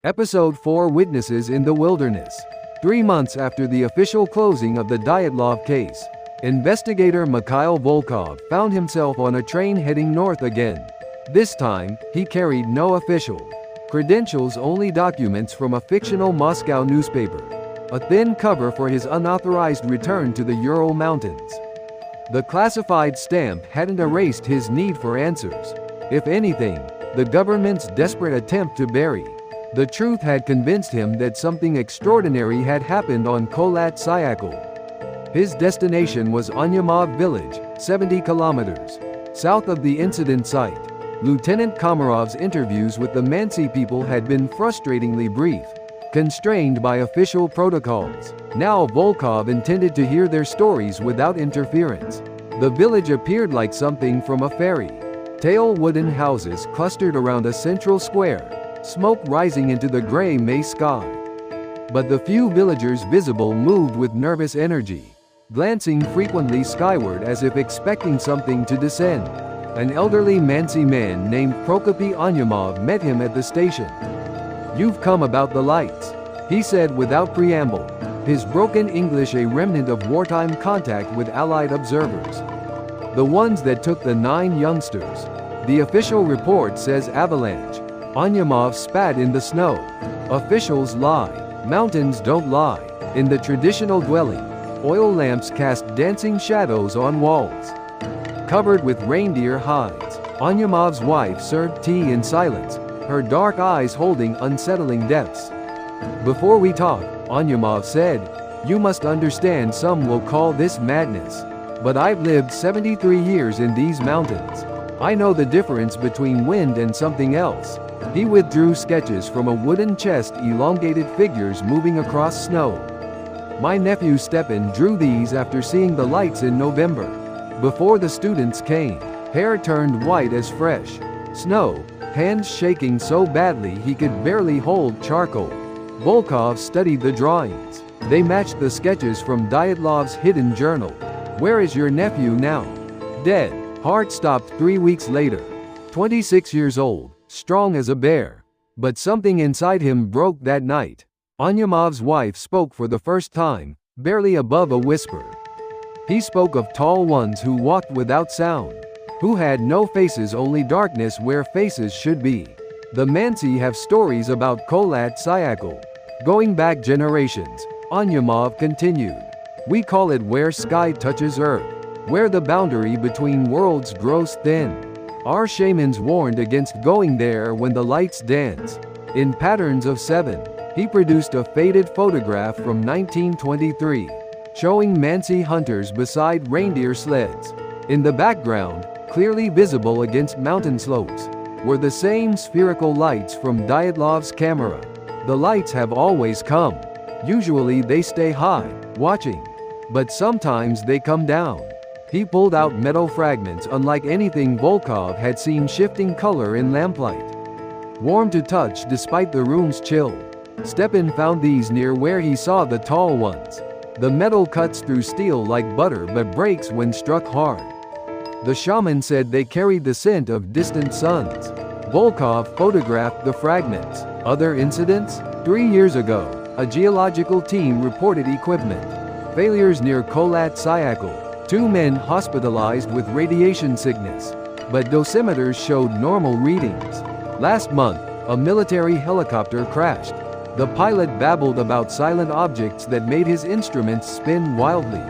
Episode 4 Witnesses in the Wilderness. 3 months after the official closing of the Dyatlov case, investigator Mikhail Volkov found himself on a train heading north again. This time, he carried no official credentials, only documents from a fictional Moscow newspaper. A thin cover for his unauthorized return to the Ural Mountains. The classified stamp hadn't erased his need for answers. If anything, the government's desperate attempt to bury the truth had convinced him that something extraordinary had happened on Kholat Syakhl. His destination was Onyamov village, 70 kilometers south of the incident site. Lieutenant Komarov's interviews with the Mansi people had been frustratingly brief, constrained by official protocols. Now Volkov intended to hear their stories without interference. The village appeared like something from a fairy tale. Wooden houses clustered around a central square, smoke rising into the gray May sky. But the few villagers visible moved with nervous energy, glancing frequently skyward as if expecting something to descend. An elderly Mansi man named Prokopy Onyamov met him at the station. "You've come about the lights," he said without preamble, his broken English a remnant of wartime contact with Allied observers. "The ones that took the 9 youngsters. The official report says avalanche." Onyamov spat in the snow. "Officials lie. Mountains don't lie." In the traditional dwelling, oil lamps cast dancing shadows on walls covered with reindeer hides. Onyamov's wife served tea in silence, her dark eyes holding unsettling depths. "Before we talk," Onyamov said, "you must understand some will call this madness. But I've lived 73 years in these mountains. I know the difference between wind and something else." He withdrew sketches from a wooden chest, elongated figures moving across snow. "My nephew Stepan drew these after seeing the lights in November. Before the students came, hair turned white as fresh snow, hands shaking so badly he could barely hold charcoal." Volkov studied the drawings. They matched the sketches from Dyatlov's hidden journal. "Where is your nephew now?" "Dead." Heart stopped 3 weeks later. 26 years old, strong as a bear. But something inside him broke that night. Onyamov's wife spoke for the first time, barely above a whisper. He spoke of tall ones who walked without sound, who had no faces, only darkness where faces should be. "The Mansi have stories about Kholat Syakhl, going back generations," Onyamov continued. "We call it where sky touches earth, where the boundary between worlds grows thin. Our shamans warned against going there when the lights dance in patterns of 7. He produced a faded photograph from 1923, showing Mansi hunters beside reindeer sleds. In the background, clearly visible against mountain slopes, were the same spherical lights from Dyatlov's camera. "The lights have always come. Usually they stay high, watching. But sometimes they come down." He pulled out metal fragments unlike anything Volkov had seen, shifting color in lamplight, warm to touch despite the room's chill. Stepan found these near where he saw the tall ones. "The metal cuts through steel like butter but breaks when struck hard." The shaman said they carried the scent of distant suns. Volkov photographed the fragments. Other incidents? 3 years ago, a geological team reported equipment failures near Kholat Syakhl. 2 men hospitalized with radiation sickness, but dosimeters showed normal readings. Last month, a military helicopter crashed. The pilot babbled about silent objects that made his instruments spin wildly.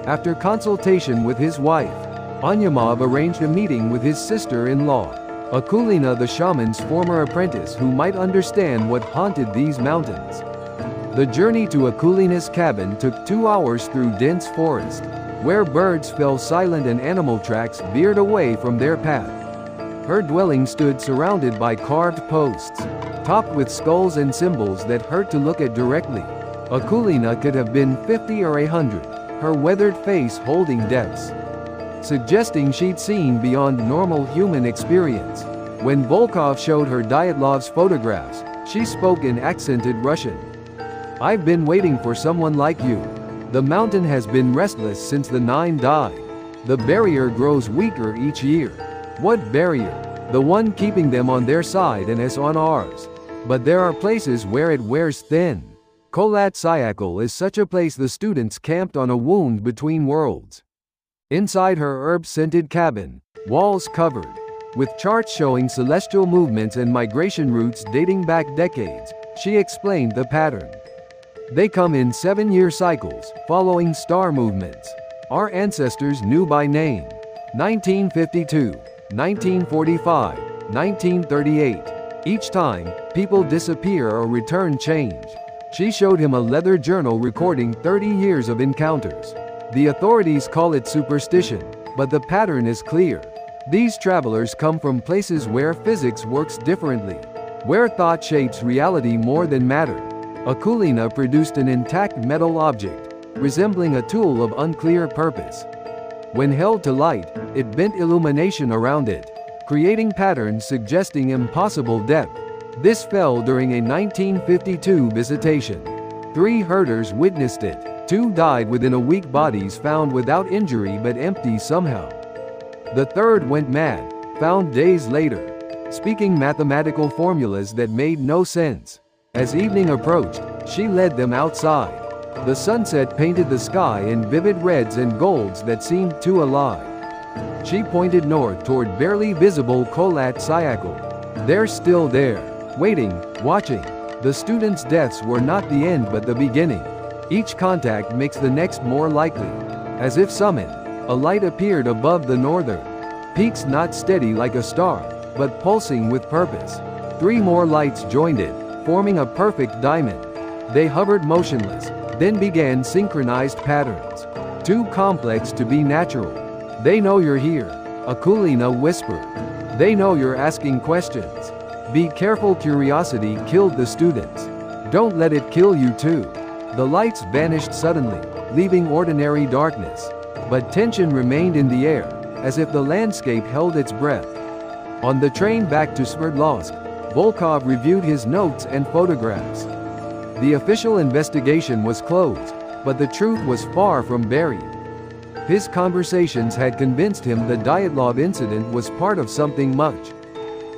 After consultation with his wife, Onyamov arranged a meeting with his sister-in-law, Akulina, the shaman's former apprentice who might understand what haunted these mountains. The journey to Akulina's cabin took 2 hours through dense forest, where birds fell silent and animal tracks veered away from their path. Her dwelling stood surrounded by carved posts, topped with skulls and symbols that hurt to look at directly. Akulina could have been 50 or 100, her weathered face holding depths, suggesting she'd seen beyond normal human experience. When Volkov showed her Dyatlov's photographs, she spoke in accented Russian. "I've been waiting for someone like you. The mountain has been restless since the 9 died. The barrier grows weaker each year." "What barrier?" "The one keeping them on their side and us on ours." But there are places where it wears thin. Kholat Syakhl is such a place. The students camped on a wound between worlds. Inside her herb-scented cabin, walls covered with charts showing celestial movements and migration routes dating back decades, she explained the pattern. They come in 7-year cycles, following star movements. Our ancestors knew by name. 1952, 1945, 1938. Each time, people disappear or return change. She showed him a leather journal recording 30 years of encounters. The authorities call it superstition, but the pattern is clear. These travelers come from places where physics works differently, where thought shapes reality more than matter. Akulina produced an intact metal object, resembling a tool of unclear purpose. When held to light, it bent illumination around it, creating patterns suggesting impossible depth. This fell during a 1952 visitation. 3 herders witnessed it. 2 died within a week, bodies found without injury but empty somehow. The third went mad, found days later, speaking mathematical formulas that made no sense. As evening approached, she led them outside. The sunset painted the sky in vivid reds and golds that seemed too alive. She pointed north toward barely visible Kholat Syakhl. They're still there, waiting, watching. The students' deaths were not the end but the beginning. Each contact makes the next more likely. As if summoned, a light appeared above the northern peaks, not steady like a star, but pulsing with purpose. 3 more lights joined it, forming a perfect diamond. They hovered motionless, then began synchronized patterns. Too complex to be natural. They know you're here, Akulina whispered. They know you're asking questions. Be careful, curiosity killed the students. Don't let it kill you too. The lights vanished suddenly, leaving ordinary darkness. But tension remained in the air, as if the landscape held its breath. On the train back to Sverdlovsk, Volkov reviewed his notes and photographs. The official investigation was closed, but the truth was far from buried. His conversations had convinced him the Dyatlov incident was part of something much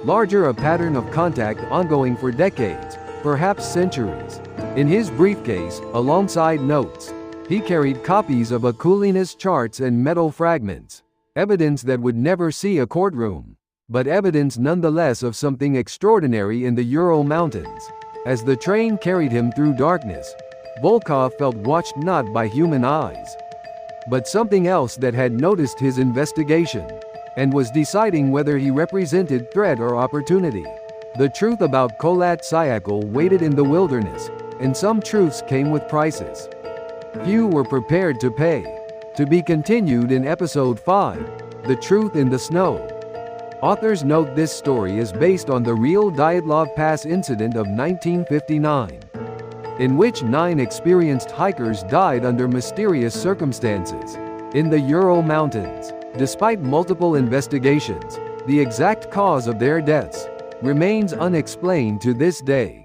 larger, a pattern of contact ongoing for decades, perhaps centuries. In his briefcase, alongside notes, he carried copies of Akulina's charts and metal fragments, evidence that would never see a courtroom, but evidence nonetheless of something extraordinary in the Ural Mountains. As the train carried him through darkness, Volkov felt watched not by human eyes, but something else that had noticed his investigation, and was deciding whether he represented threat or opportunity. The truth about Kholat Syakhl waited in the wilderness, and some truths came with prices few were prepared to pay. To be continued in Episode 5, The Truth in the Snow. Authors note this story is based on the real Dyatlov Pass incident of 1959, in which 9 experienced hikers died under mysterious circumstances in the Ural Mountains. Despite multiple investigations, the exact cause of their deaths remains unexplained to this day.